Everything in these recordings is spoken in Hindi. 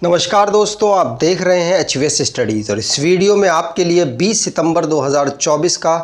नमस्कार दोस्तों, आप देख रहे हैं एचवीएस स्टडीज़ और इस वीडियो में आपके लिए 20 सितंबर 2024 का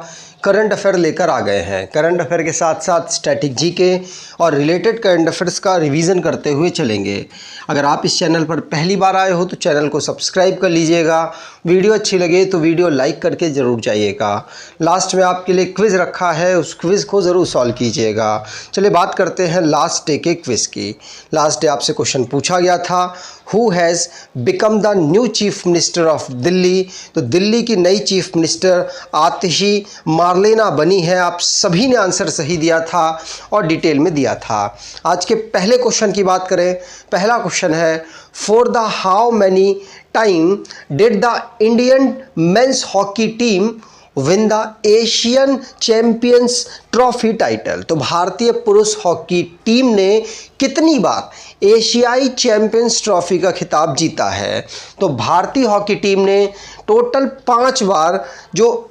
करंट अफेयर लेकर आ गए हैं। करंट अफेयर के साथ साथ स्टैटिक जीके और रिलेटेड करंट अफेयर्स का रिवीजन करते हुए चलेंगे। अगर आप इस चैनल पर पहली बार आए हो तो चैनल को सब्सक्राइब कर लीजिएगा। वीडियो अच्छी लगे तो वीडियो लाइक करके ज़रूर जाइएगा। लास्ट में आपके लिए क्विज़ रखा है, उस क्विज़ को ज़रूर सॉल्व कीजिएगा। चलिए बात करते हैं लास्ट डे के क्विज़ की। लास्ट डे आपसे क्वेश्चन पूछा गया था, who has become the new chief minister of Delhi. तो दिल्ली की नई चीफ मिनिस्टर आतिशी मार्लेना बनी है। आप सभी ने आंसर सही दिया था और डिटेल में दिया था। आज के पहले क्वेश्चन की बात करें, पहला क्वेश्चन है, for the how many time did the Indian men's hockey team win the Asian champions trophy title. तो भारतीय पुरुष हॉकी टीम ने कितनी बार एशियाई चैंपियंस ट्रॉफी का खिताब जीता है। तो भारतीय हॉकी टीम ने टोटल 5 बार जो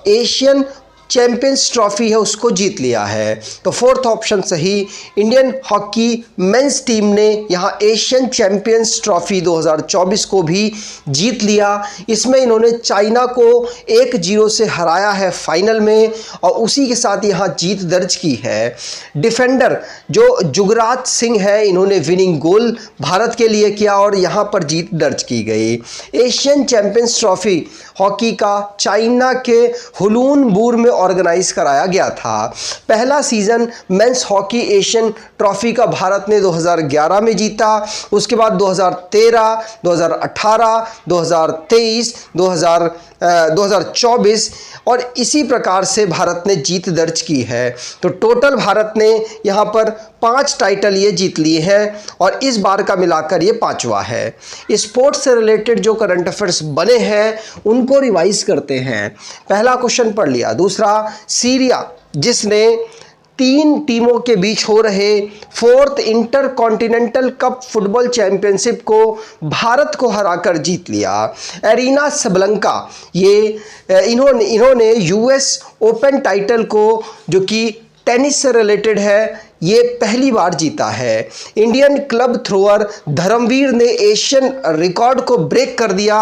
एशियन चैंपियंस ट्रॉफी है उसको जीत लिया है। तो फोर्थ ऑप्शन सही, इंडियन हॉकी मेंस टीम ने यहाँ एशियन चैंपियंस ट्रॉफी 2024 को भी जीत लिया। इसमें इन्होंने चाइना को 1-0 से हराया है फाइनल में और उसी के साथ यहाँ जीत दर्ज की है। डिफेंडर जो जुगराज सिंह है, इन्होंने विनिंग गोल भारत के लिए किया और यहाँ पर जीत दर्ज की गई। एशियन चैंपियंस ट्रॉफी हॉकी का चाइना के हुलूनबुर में ऑर्गेनाइज कराया गया था। पहला season men's hockey Asian trophy का भारत ने 2011 में जीता। उसके बाद 2013, 2018, 2023, 2024 और इसी प्रकार से भारत ने जीत दर्ज की है। तो टोटल भारत ने यहाँ पर 5 टाइटल ये जीत लिए हैं और इस बार का मिलाकर ये 5वां है। स्पोर्ट्स से रिलेटेड जो करंट अफेयर्स बने हैं उनको रिवाइज करते हैं। पहला क्वेश्चन पढ़ लिया। दूसरा, सीरिया जिसने 3 टीमों के बीच हो रहे 4th inter continental cup football championship को भारत को हराकर जीत लिया। एरिना सबलंका ये इन्होंने यूएस ओपन टाइटल को, जो कि टेनिस से रिलेटेड है, ये पहली बार जीता है। इंडियन क्लब थ्रोअर धर्मवीर ने एशियन रिकॉर्ड को ब्रेक कर दिया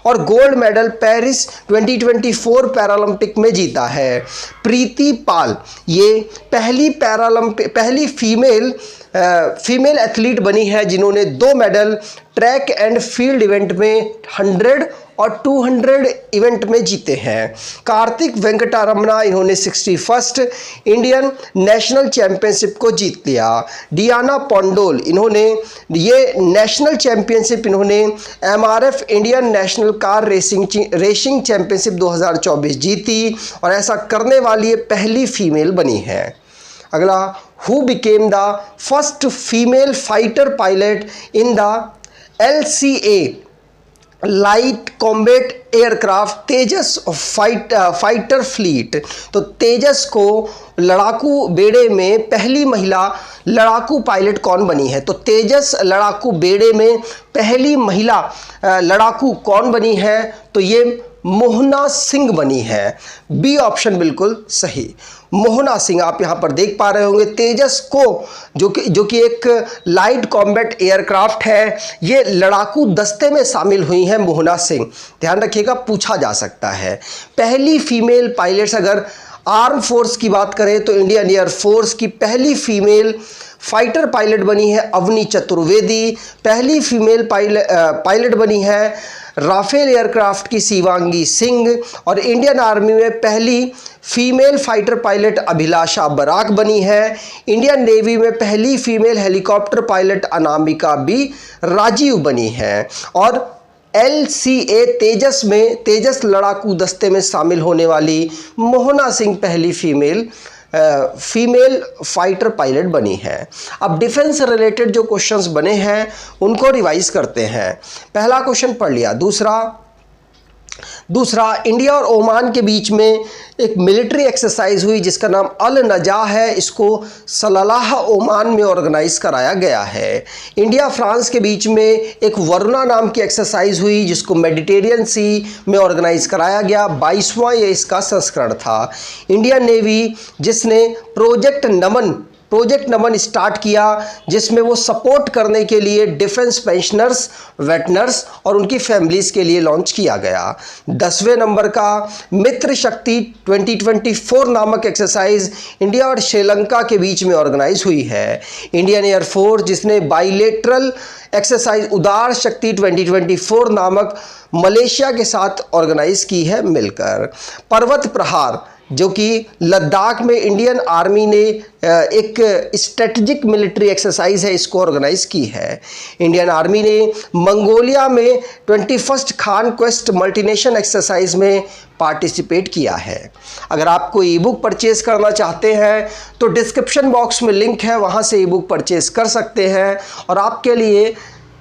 और गोल्ड मेडल पेरिस 2024 पैरालंपिक में जीता है। प्रीति पाल ये पहली फीमेल एथलीट बनी है जिन्होंने 2 medal track and field event में 100 और 200 इवेंट में जीते हैं। कार्तिक वेंकटरमना इन्होंने 61st इंडियन नेशनल चैंपियनशिप को जीत लिया। डियाना पोंडोल इन्होंने ये national championship MRF Indian national car racing championship 2024 जीती और ऐसा करने वाली ये पहली फीमेल बनी है। अगला, who became the first female fighter pilot in the LCA light combat aircraft Tejas fighter fleet. तो तेजस को लड़ाकू बेड़े में पहली महिला लड़ाकू पायलट कौन बनी है। तो तेजस लड़ाकू बेड़े में पहली महिला लड़ाकू कौन बनी है। तो ये मोहना सिंह बनी है। बी ऑप्शन बिल्कुल सही, मोहना सिंह। आप यहाँ पर देख पा रहे होंगे तेजस को, जो कि एक लाइट कॉम्बैट एयरक्राफ्ट है, ये लड़ाकू दस्ते में शामिल हुई हैं मोहना सिंह। ध्यान रखिएगा, पूछा जा सकता है। पहली फीमेल पायलट्स, अगर आर्म फोर्स की बात करें तो इंडियन एयर फोर्स की पहली फीमेल फाइटर पायलट बनी है अवनी चतुर्वेदी। पहली फीमेल पायलट बनी है राफेल एयरक्राफ्ट की शिवांगी सिंह और इंडियन आर्मी में पहली female fighter pilot Abhilasha Barak बनी है। इंडियन नेवी में पहली female helicopter pilot Anamika B Rajiv बनी है और LCA तेजस लड़ाकू दस्ते में शामिल होने वाली मोहना सिंह पहली फीमेल फाइटर पायलट बनी है। अब डिफेंस से रिलेटेड जो क्वेश्चंस बने हैं उनको रिवाइज करते हैं। पहला क्वेश्चन पढ़ लिया। दूसरा, इंडिया और ओमान के बीच में एक मिलिट्री एक्सरसाइज हुई जिसका नाम अल नजा है। इसको सलालाह ओमान में ऑर्गेनाइज कराया गया है। इंडिया फ्रांस के बीच में एक वरुणा नाम की एक्सरसाइज हुई जिसको मेडिटेरियन सी में ऑर्गेनाइज कराया गया। 22वां ये इसका संस्करण था। इंडियन नेवी जिसने प्रोजेक्ट नमन प्रोजेक्ट नमन स्टार्ट किया, जिसमें वो सपोर्ट करने के लिए डिफेंस पेंशनर्स, वेटनर्स और उनकी फैमिलीज़ के लिए लॉन्च किया गया। 10वें नंबर का मित्र शक्ति 2024 नामक एक्सरसाइज इंडिया और श्रीलंका के बीच में ऑर्गेनाइज हुई है। इंडियन एयरफोर्स जिसने बाइलेटरल एक्सरसाइज उदार शक्ति 2024 नामक मलेशिया के साथ ऑर्गेनाइज की है मिलकर। पर्वत प्रहार जो कि लद्दाख में इंडियन आर्मी ने एक स्ट्रेटजिक मिलिट्री एक्सरसाइज है, इसको ऑर्गेनाइज की है। इंडियन आर्मी ने मंगोलिया में 21st कॉन्क्वेस्ट मल्टीनेशन एक्सरसाइज में पार्टिसिपेट किया है। अगर आप कोई ई बुक परचेज करना चाहते हैं तो डिस्क्रिप्शन बॉक्स में लिंक है, वहाँ से ई बुक परचेज कर सकते हैं। और आपके लिए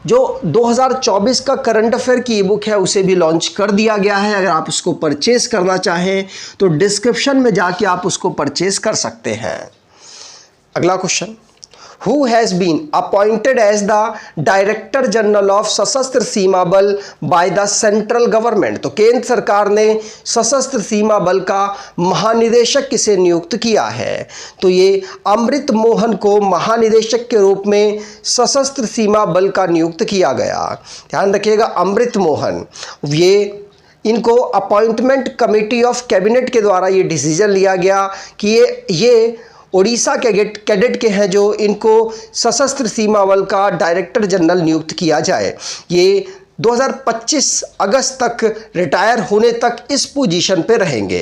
जो 2024 का करंट अफेयर की ई बुक है उसे भी लॉन्च कर दिया गया है। अगर आप उसको परचेज करना चाहें तो डिस्क्रिप्शन में जाके आप उसको परचेज कर सकते हैं। अगला question, Who has been appointed as the Director General of सशस्त्र सीमा बल by the central government? तो केंद्र सरकार ने सशस्त्र सीमा बल का महानिदेशक किसे नियुक्त किया है? तो ये अमृत मोहन को महानिदेशक के रूप में सशस्त्र सीमा बल का नियुक्त किया गया। ध्यान रखिएगा, अमृत मोहन, ये इनको अपॉइंटमेंट कमेटी ऑफ कैबिनेट के द्वारा ये डिसीजन लिया गया कि ये ओडिशा कैडेट के हैं जो इनको सशस्त्र सीमा बल का डायरेक्टर जनरल नियुक्त किया जाए। ये 2025 अगस्त तक रिटायर होने तक इस पोजीशन पे रहेंगे।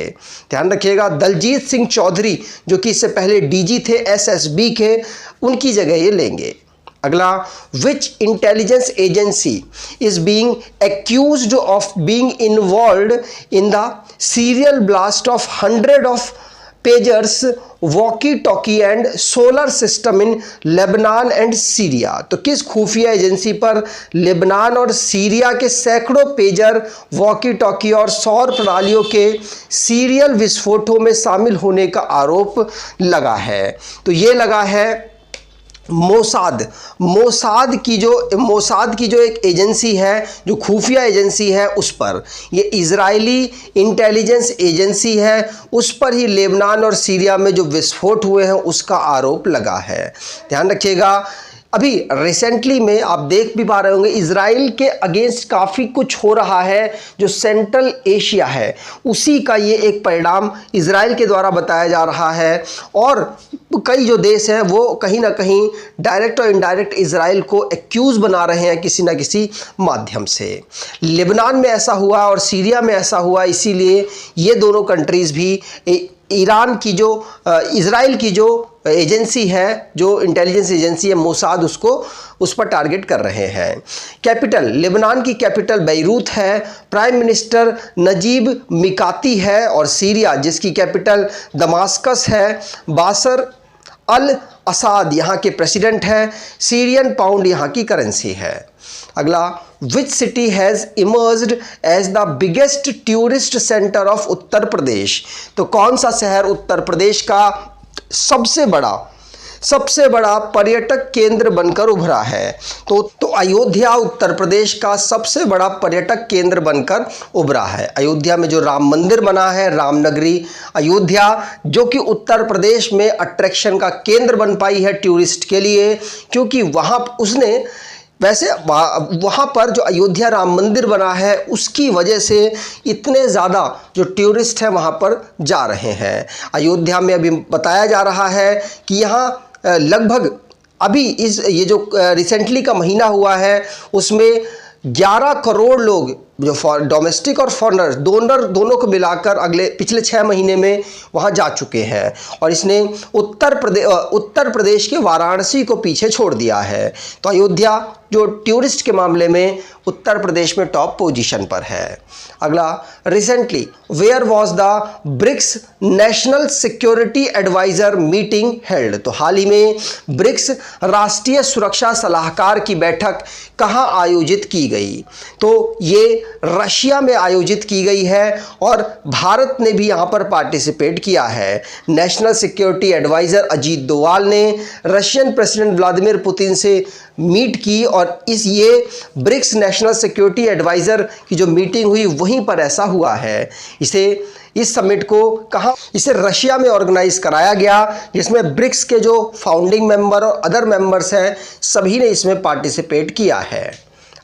ध्यान रखिएगा, दलजीत सिंह चौधरी जो कि इससे पहले डीजी थे एसएसबी के, उनकी जगह ये लेंगे। अगला, which intelligence agency is being accused of being involved in the serial blast of 100 of pagers, walkie talkie and solar system in Lebanon and Syria? तो किस खुफिया एजेंसी पर लेबनान और सीरिया के सैकड़ों पेजर, वॉकी टॉकी और सौर प्रणालियों के सीरियल विस्फोटों में शामिल होने का आरोप लगा है? तो ये लगा है मोसाद की जो एक एजेंसी है, जो खुफिया एजेंसी है, उस पर। ये इजरायली इंटेलिजेंस एजेंसी है, उस पर ही लेबनान और सीरिया में जो विस्फोट हुए हैं उसका आरोप लगा है। ध्यान रखिएगा, अभी रिसेंटली में आप देख भी पा रहे होंगे इजराइल के अगेंस्ट काफ़ी कुछ हो रहा है। जो सेंट्रल एशिया है उसी का ये एक परिणाम इजराइल के द्वारा बताया जा रहा है। और कई जो देश हैं वो कहीं ना कहीं डायरेक्ट और इनडायरेक्ट इजराइल को एक्यूज़ बना रहे हैं किसी ना किसी माध्यम से। लेबनान में ऐसा हुआ और सीरिया में ऐसा हुआ, इसीलिए ये दोनों कंट्रीज़ भी ईरान की जो इजराइल की जो एजेंसी है, जो इंटेलिजेंस एजेंसी है मोसाद, उस पर टारगेट कर रहे हैं। कैपिटल, लेबनान की कैपिटल बैरूत है, प्राइम मिनिस्टर नजीब मिकाती है। और सीरिया जिसकी कैपिटल दमास्कस है, बाशर अल असाद यहाँ के प्रेसिडेंट हैं। सीरियन पाउंड यहाँ की करेंसी है। अगला, which city has emerged as the biggest tourist centre of Uttar Pradesh? तो कौन सा शहर उत्तर प्रदेश का सबसे बड़ा पर्यटक केंद्र बनकर उभरा है? तो अयोध्या उत्तर प्रदेश का सबसे बड़ा पर्यटक केंद्र बनकर उभरा है। अयोध्या में जो राम मंदिर बना है, रामनगरी अयोध्या, जो कि उत्तर प्रदेश में अट्रैक्शन का केंद्र बन पाई है टूरिस्ट के लिए, क्योंकि वहाँ पर जो अयोध्या राम मंदिर बना है उसकी वजह से इतने ज़्यादा जो टूरिस्ट हैं वहाँ पर जा रहे हैं। अयोध्या में अभी बताया जा रहा है कि यहाँ लगभग अभी ये जो रिसेंटली का महीना हुआ है उसमें 11 करोड़ लोग जो डोमेस्टिक और फॉरेनर दोनों को मिलाकर पिछले 6 महीने में वहाँ जा चुके हैं। और इसने उत्तर प्रदेश के वाराणसी को पीछे छोड़ दिया है। तो अयोध्या जो टूरिस्ट के मामले में उत्तर प्रदेश में टॉप पोजीशन पर है। अगला, recently where was the BRICS national security advisor meeting held? तो हाल ही में ब्रिक्स राष्ट्रीय सुरक्षा सलाहकार की बैठक कहाँ आयोजित की गई? तो ये रशिया में आयोजित की गई है और भारत ने भी यहाँ पर पार्टिसिपेट किया है। National security advisor Ajit Doval ने रशियन प्रेसिडेंट व्लादिमीर पुतिन से मीट की और ये ब्रिक्स नेशनल सिक्योरिटी एडवाइज़र की जो मीटिंग हुई वहीं पर ऐसा हुआ है। इस समिट को इसे रशिया में ऑर्गेनाइज कराया गया, जिसमें ब्रिक्स के जो फाउंडिंग मेंबर और अदर मेंबर्स हैं सभी ने इसमें पार्टिसिपेट किया है।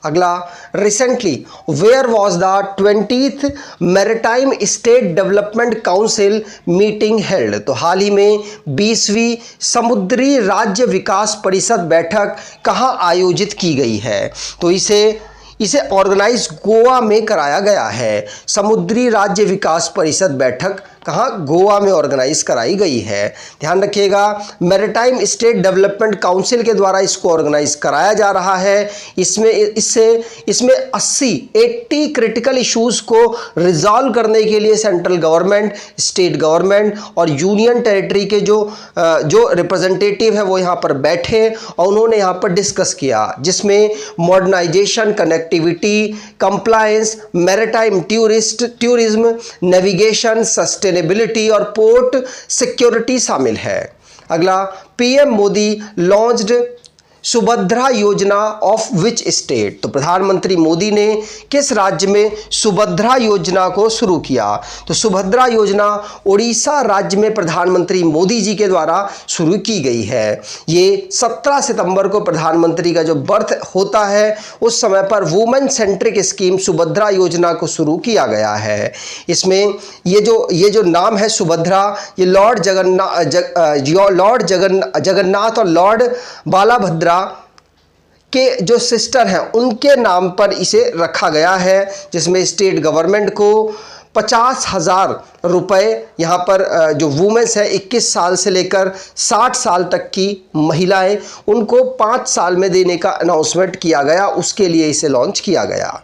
अगला, recently where was the 20th maritime state development council meeting held. तो हाल ही में 20वीं समुद्री राज्य विकास परिषद बैठक कहाँ आयोजित की गई है? तो इसे ऑर्गेनाइज गोवा में कराया गया है। समुद्री राज्य विकास परिषद बैठक कहाँ? गोवा में ऑर्गेनाइज कराई गई है। ध्यान रखिएगा, मैरीटाइम स्टेट डेवलपमेंट काउंसिल के द्वारा इसको ऑर्गेनाइज कराया जा रहा है। इसमें 80 क्रिटिकल इश्यूज को रिजॉल्व करने के लिए सेंट्रल गवर्नमेंट, स्टेट गवर्नमेंट और यूनियन टेरिटरी के जो रिप्रेजेंटेटिव है वो यहाँ पर बैठे और उन्होंने यहाँ पर डिस्कस किया, जिसमें modernisation, connectivity, compliance, maritime tourism, navigation, sustainability और पोर्ट सिक्योरिटी शामिल है। अगला, पीएम मोदी लॉन्च्ड सुभद्रा योजना ऑफ विच स्टेट। तो प्रधानमंत्री मोदी ने किस राज्य में सुभद्रा योजना को शुरू किया? तो सुभद्रा योजना उड़ीसा राज्य में प्रधानमंत्री मोदी जी के द्वारा शुरू की गई है। ये 17 सितंबर को प्रधानमंत्री का जो बर्थ होता है उस समय पर वुमेन सेंट्रिक स्कीम सुभद्रा योजना को शुरू किया गया है। इसमें ये जो नाम है सुभद्रा, ये लॉर्ड जगन्नाथ और लॉर्ड बालाभद्रा के जो सिस्टर हैं उनके नाम पर इसे रखा गया है, जिसमें स्टेट गवर्नमेंट को 50,000 रुपये यहाँ पर जो वुमेन्स है 21 साल से लेकर 60 साल तक की महिलाएं, उनको 5 साल में देने का अनाउंसमेंट किया गया, उसके लिए इसे लॉन्च किया गया।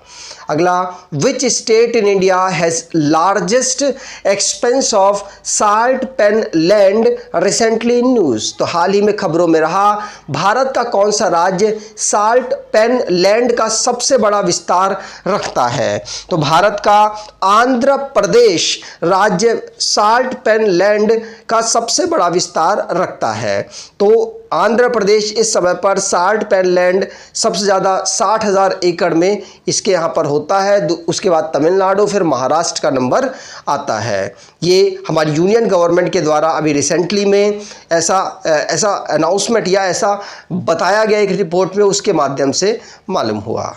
अगला, which state in India has largest expanse of salt pan land recently in news. तो हाल ही में खबरों में रहा, भारत का कौन सा राज्य साल्ट पेन लैंड का सबसे बड़ा विस्तार रखता है? तो भारत का आंध्र प्रदेश राज्य साल्ट पेन लैंड का सबसे बड़ा विस्तार रखता है। तो आंध्र प्रदेश इस समय पर साल्ट पेन लैंड सबसे ज़्यादा 60,000 एकड़ में इसके यहाँ पर होता है। उसके बाद तमिलनाडु, फिर महाराष्ट्र का नंबर आता है। ये हमारी यूनियन गवर्नमेंट के द्वारा अभी रिसेंटली में ऐसा अनाउंसमेंट या ऐसा बताया गया एक रिपोर्ट में, उसके माध्यम से मालूम हुआ।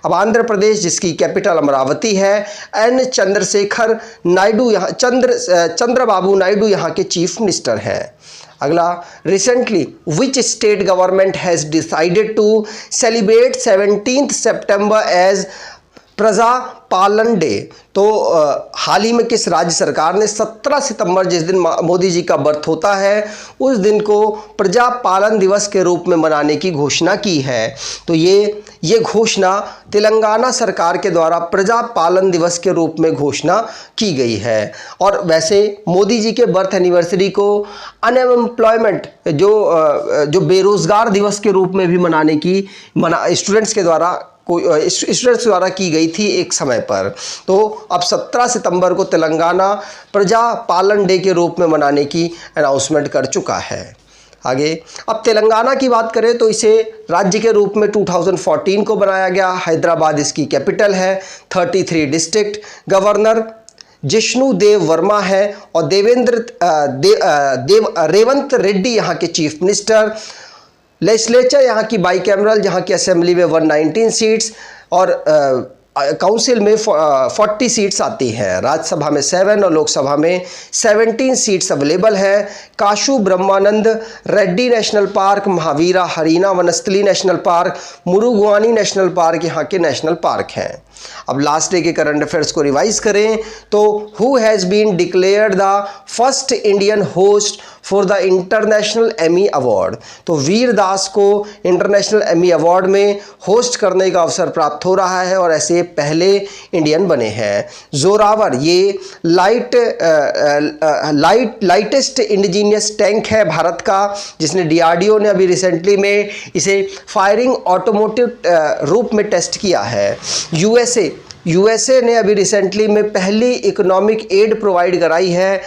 अब आंध्र प्रदेश, जिसकी कैपिटल अमरावती है, एन चंद्रशेखर नायडू यहाँ चंद्रबाबू नायडू यहाँ के चीफ मिनिस्टर हैं। अगला, recently which state government has decided to celebrate 17 सितंबर एज प्रजा पालन डे। तो हाल ही में किस राज्य सरकार ने 17 सितंबर, जिस दिन मोदी जी का बर्थ होता है, उस दिन को प्रजा पालन दिवस के रूप में मनाने की घोषणा की है? तो ये घोषणा तेलंगाना सरकार के द्वारा प्रजा पालन दिवस के रूप में घोषणा की गई है। और वैसे मोदी जी के बर्थ एनिवर्सरी को अनएम्प्लॉयमेंट जो बेरोजगार दिवस के रूप में भी मनाने की स्टूडेंट्स द्वारा की गई थी एक समय पर। तो अब 17 सितंबर को तेलंगाना प्रजा पालन डे के रूप में मनाने की अनाउंसमेंट कर चुका है। आगे, अब तेलंगाना की बात करें तो इसे राज्य के रूप में 2014 को बनाया गया। हैदराबाद इसकी कैपिटल है। 33 डिस्ट्रिक्ट, गवर्नर जिष्णु देव वर्मा है और रेवंत रेड्डी यहाँ के चीफ मिनिस्टर। लेजिस्लेचर यहाँ की बाईकैमरल, जहाँ की असेंबली में 119 सीट्स और काउंसिल में 40 सीट्स आती हैं। राज्यसभा में 7 और लोकसभा में 17 सीट्स अवेलेबल है। Kasu Brahmananda Reddy national park, Mahavir Harina Vanasthali national park, Mrugavani national park यहाँ के नेशनल पार्क हैं। अब लास्ट डे के करंट अफेयर्स को रिवाइज करें तो who has been declared the first Indian host for the international Emmy award. तो वीर दास को इंटरनेशनल एमी अवार्ड में होस्ट करने का अवसर प्राप्त हो रहा है और ऐसे पहले इंडियन बने हैं। जोरावर, ये लाइटेस्ट इंडिजीनियस टैंक है भारत का, जिसने डीआरडीओ ने अभी रिसेंटली में इसे फायरिंग ऑटोमोटिव रूप में टेस्ट किया है। यूएसए ने अभी रिसेंटली में पहली इकोनॉमिक एड प्रोवाइड कराई है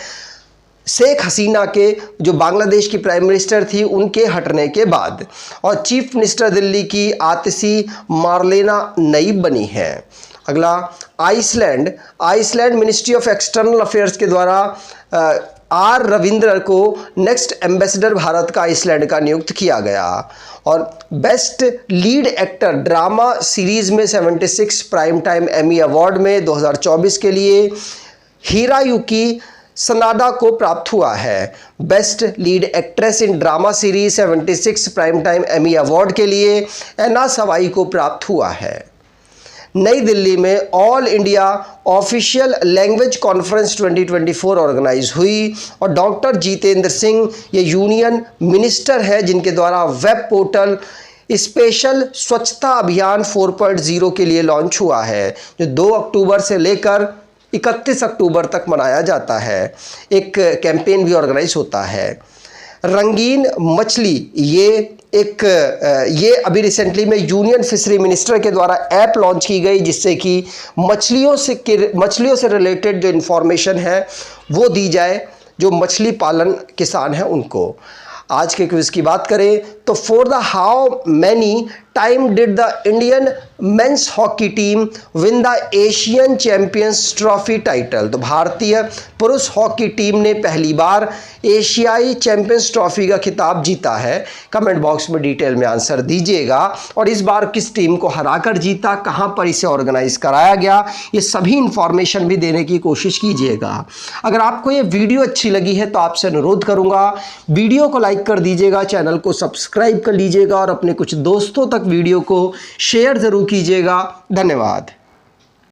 शेख हसीना के, जो बांग्लादेश की प्राइम मिनिस्टर थी, उनके हटने के बाद। और चीफ मिनिस्टर दिल्ली की आतिशी मार्लेना नईब बनी है। अगला Iceland ministry of external affairs के द्वारा आर रविंद्र को नेक्स्ट एम्बेसडर भारत का आइसलैंड का नियुक्त किया गया। और best lead actor drama series में 76 प्राइम टाइम एमी अवार्ड में 2024 के लिए हिरायुकी सनाडा को प्राप्त हुआ है। Best lead actress in drama series 76 prime time Emmy award के लिए एना सवाई को प्राप्त हुआ है। नई दिल्ली में all India official language conference 2024 organise हुई और डॉक्टर जितेंद्र सिंह ये यूनियन मिनिस्टर है जिनके द्वारा वेब पोर्टल स्पेशल स्वच्छता अभियान 4.0 के लिए लॉन्च हुआ है, जो 2 अक्टूबर से लेकर 31 अक्टूबर तक मनाया जाता है। एक कैंपेन भी ऑर्गेनाइज होता है। रंगीन मछली ये अभी रिसेंटली में यूनियन फिशरी मिनिस्टर के द्वारा ऐप लॉन्च की गई, जिससे कि मछलियों से रिलेटेड जो इन्फॉर्मेशन है वो दी जाए जो मछली पालन किसान हैं उनको। आज के क्विज की बात करें तो for the how many time did the Indian men's hockey team win the Asian champions trophy title. तो भारतीय पुरुष हॉकी टीम ने पहली बार एशियाई चैंपियंस ट्रॉफी का खिताब जीता है। कमेंट बॉक्स में डिटेल में आंसर दीजिएगा और इस बार किस टीम को हराकर जीता, कहां पर इसे ऑर्गेनाइज कराया गया, ये सभी इंफॉर्मेशन भी देने की कोशिश कीजिएगा। अगर आपको ये वीडियो अच्छी लगी है तो आपसे अनुरोध करूंगा वीडियो को लाइक कर दीजिएगा, चैनल को सब्सक्राइब कर लीजिएगा और अपने कुछ दोस्तों तक वीडियो को शेयर जरूर कीजिएगा। धन्यवाद।